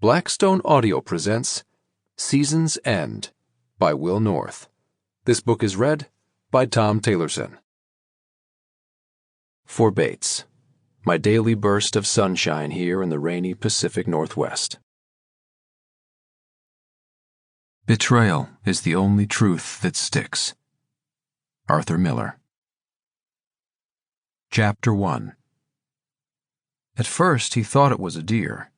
Blackstone Audio presents Season's End by Will North. This book is read by Tom Taylorson. For Bates, my daily burst of sunshine here in the rainy Pacific Northwest. Betrayal is the only truth that sticks. Arthur Miller. Chapter 1. At first he thought it was a deer.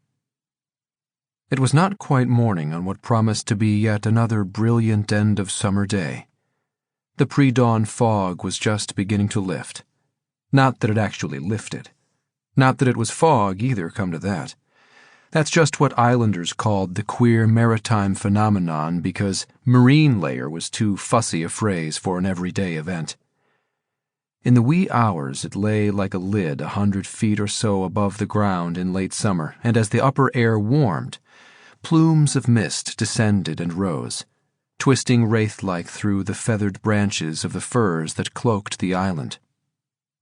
It was not quite morning on what promised to be yet another brilliant end-of-summer day. The pre-dawn fog was just beginning to lift. Not that it actually lifted. Not that it was fog either, come to that. That's just what islanders called the queer maritime phenomenon because marine layer was too fussy a phrase for an everyday event. In the wee hours it lay like a lid 100 feet or so above the ground in late summer, and as the upper air warmed, plumes of mist descended and rose, twisting wraith-like through the feathered branches of the firs that cloaked the island.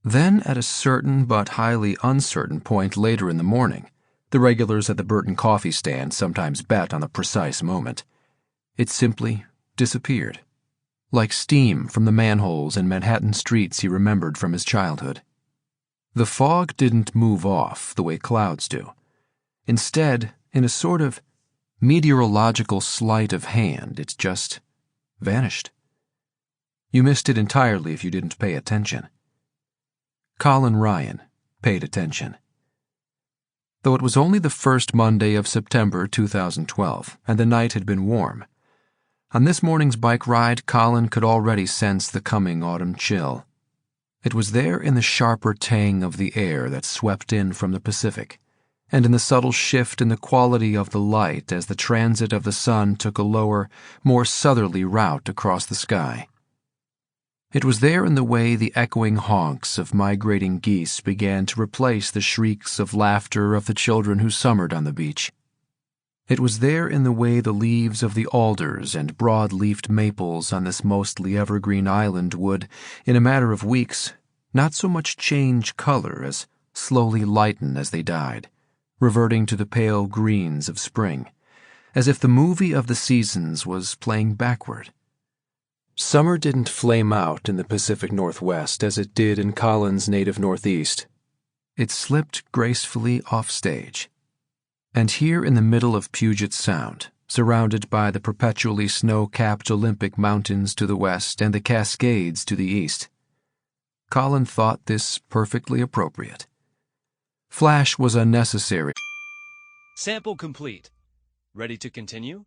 Then, at a certain but highly uncertain point later in the morning, the regulars at the Burton coffee stand sometimes bet on the precise moment, it simply disappeared, like steam from the manholes in Manhattan streets he remembered from his childhood. The fog didn't move off the way clouds do. Instead, in a sort of meteorological sleight of hand, it just vanished. You missed it entirely if you didn't pay attention. Colin Ryan paid attention. Though it was only the first Monday of September 2012, and the night had been warm, on this morning's bike ride, Colin could already sense the coming autumn chill. It was there in the sharper tang of the air that swept in from the Pacific, and in the subtle shift in the quality of the light as the transit of the sun took a lower, more southerly route across the sky. It was there in the way the echoing honks of migrating geese began to replace the shrieks of laughter of the children who summered on the beach. It was there in the way the leaves of the alders and broad-leafed maples on this mostly evergreen island would, in a matter of weeks, not so much change color as slowly lighten as they died, reverting to the pale greens of spring, as if the movie of the seasons was playing backward. Summer didn't flame out in the Pacific Northwest as it did in Colin's native Northeast. It slipped gracefully off stage. And here in the middle of Puget Sound, surrounded by the perpetually snow-capped Olympic Mountains to the west and the Cascades to the east, Colin thought this perfectly appropriate. Flash was unnecessary. Sample complete. Ready to continue?